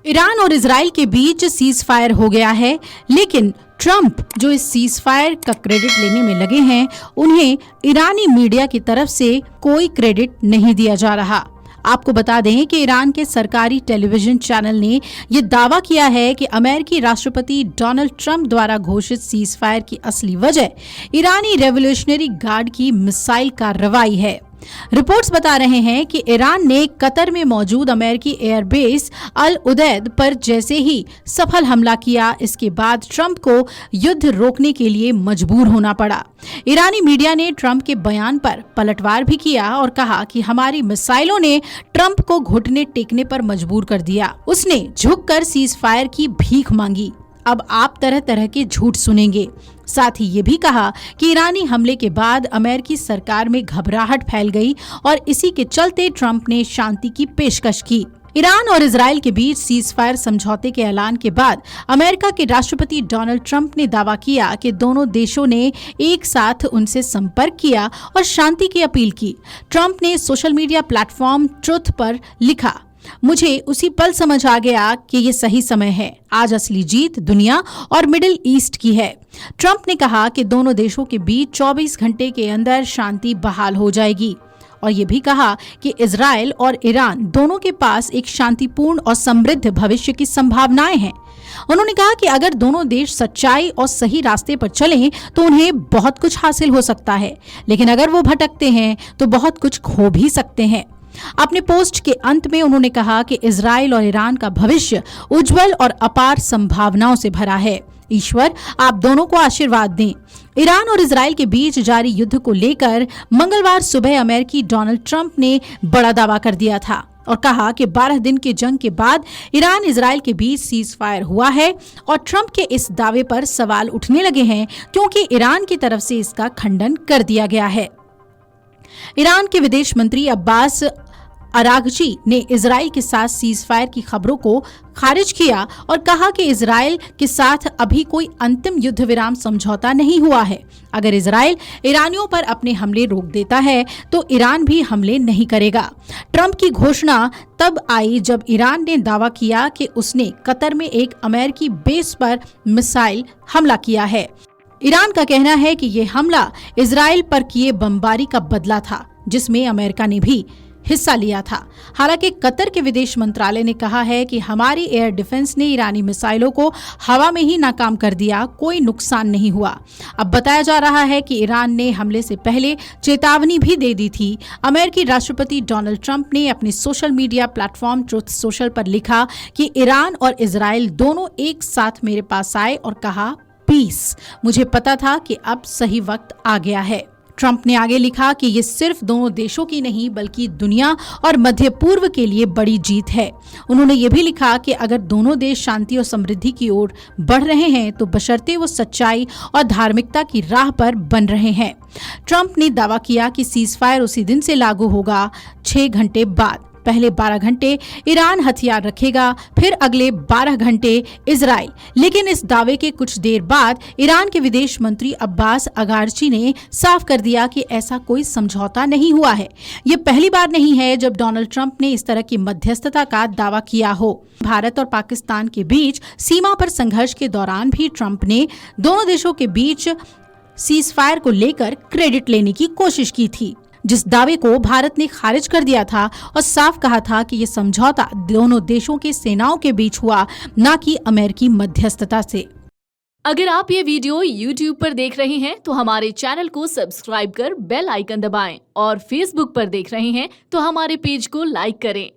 Iran और Israel के बीच cease fire हो गया है, लेकिन ट्रंप जो इस सीज फायर का क्रेडिट लेने में लगे हैं, उन्हें ईरानी मीडिया की तरफ से कोई क्रेडिट नहीं दिया जा रहा। आपको बता दें कि ईरान के सरकारी टेलीविजन चैनल ने यह दावा किया है कि अमेरिकी राष्ट्रपति डोनाल्ड ट्रंप द्वारा घोषित सीज फायर की असली वजह ईरानी रेवोल्यूशनरी गार्ड की मिसाइल कार्रवाई है। रिपोर्ट्स बता रहे हैं कि ईरान ने कतर में मौजूद अमेरिकी एयरबेस अल उदैद पर जैसे ही सफल हमला किया, इसके बाद ट्रंप को युद्ध रोकने के लिए मजबूर होना पड़ा। ईरानी मीडिया ने ट्रंप के बयान पर पलटवार भी किया और कहा कि हमारी मिसाइलों ने ट्रंप को घुटने टेकने पर मजबूर कर दिया। उसने झुककर सीज फायर की भीख मांगी। अब आप तरह तरह के झूठ सुनेंगे। साथ ही ये भी कहा कि ईरानी हमले के बाद अमेरिकी सरकार में घबराहट फैल गई और इसी के चलते ट्रंप ने शांति की पेशकश की। ईरान और इजराइल के बीच सीज फायर समझौते के ऐलान के बाद अमेरिका के राष्ट्रपति डोनाल्ड ट्रंप ने दावा किया कि दोनों देशों ने एक साथ उनसे संपर्क किया और शांति की अपील की। ट्रंप ने सोशल मीडिया प्लेटफॉर्म ट्रुथ पर लिखा, मुझे उसी पल समझ आ गया कि ये सही समय है। आज असली जीत दुनिया और मिडिल ईस्ट की है। ट्रंप ने कहा कि दोनों देशों के बीच 24 घंटे के अंदर शांति बहाल हो जाएगी और ये भी कहा कि इजराइल और ईरान दोनों के पास एक शांतिपूर्ण और समृद्ध भविष्य की संभावनाएं हैं। उन्होंने कहा कि अगर दोनों देश सच्चाई और सही रास्ते पर चलें तो उन्हें बहुत कुछ हासिल हो सकता है, लेकिन अगर वो भटकते हैं तो बहुत कुछ खो भी सकते हैं। अपने पोस्ट के अंत में उन्होंने कहा कि इजराइल और ईरान का भविष्य उज्जवल और अपार संभावनाओं से भरा है। ईश्वर आप दोनों को आशीर्वाद दें। ईरान और इजराइल के बीच जारी युद्ध को लेकर मंगलवार सुबह अमेरिकी डोनाल्ड ट्रंप ने बड़ा दावा कर दिया था और कहा कि 12 दिन की जंग के बाद ईरान इजराइल के बीच सीज फायर हुआ है और ट्रंप के इस दावे पर सवाल उठने लगे हैं क्योंकि ईरान की तरफ से इसका खंडन कर दिया गया है। ईरान के विदेश मंत्री अब्बास अरागची ने इजराइल के साथ सीज फायर की खबरों को खारिज किया और कहा कि इजराइल के साथ अभी कोई अंतिम युद्ध विराम समझौता नहीं हुआ है। अगर इजराइल ईरानियों पर अपने हमले रोक देता है तो ईरान भी हमले नहीं करेगा। ट्रंप की घोषणा तब आई जब ईरान ने दावा किया कि उसने कतर में एक अमेरिकी बेस पर मिसाइल हमला किया है। ईरान का कहना है कि ये हमला इजराइल पर किए बमबारी का बदला था, जिसमें अमेरिका ने भी हिस्सा लिया था। हालांकि कतर के विदेश मंत्रालय ने कहा है कि हमारी एयर डिफेंस ने ईरानी मिसाइलों को हवा में ही नाकाम कर दिया, कोई नुकसान नहीं हुआ। अब बताया जा रहा है कि ईरान ने हमले से पहले चेतावनी भी दे दी थी। अमेरिकी राष्ट्रपति डोनाल्ड ट्रंप ने अपने social media platform truth social पर लिखा कि ईरान और इजराइल दोनों एक साथ मेरे पास आए और कहा पीस। मुझे पता था कि अब सही वक्त आ गया है। ट्रंप ने आगे लिखा कि ये सिर्फ दोनों देशों की नहीं बल्कि दुनिया और मध्य पूर्व के लिए बड़ी जीत है। उन्होंने ये भी लिखा कि अगर दोनों देश शांति और समृद्धि की ओर बढ़ रहे हैं तो बशर्ते वो सच्चाई और धार्मिकता की राह पर बन रहे हैं। ट्रंप ने दावा किया कि सीज फायर उसी दिन से लागू होगा, 6 घंटे बाद। पहले 12 घंटे ईरान हथियार रखेगा, फिर अगले 12 घंटे इजराइल। लेकिन इस दावे के कुछ देर बाद ईरान के विदेश मंत्री अब्बास अगारची ने साफ कर दिया कि ऐसा कोई समझौता नहीं हुआ है। ये पहली बार नहीं है जब डोनाल्ड ट्रंप ने इस तरह की मध्यस्थता का दावा किया हो। भारत और पाकिस्तान के बीच सीमा पर संघर्ष के दौरान भी ट्रंप ने दोनों देशों के बीच सीज फायर को लेकर क्रेडिट लेने की कोशिश की थी, जिस दावे को भारत ने खारिज कर दिया था और साफ कहा था कि ये समझौता दोनों देशों के सेनाओं के बीच हुआ, न कि अमेरिकी मध्यस्थता से। अगर आप ये वीडियो YouTube पर देख रहे हैं तो हमारे चैनल को सब्सक्राइब कर बेल आइकन दबाएं और Facebook पर देख रहे हैं तो हमारे पेज को लाइक करें।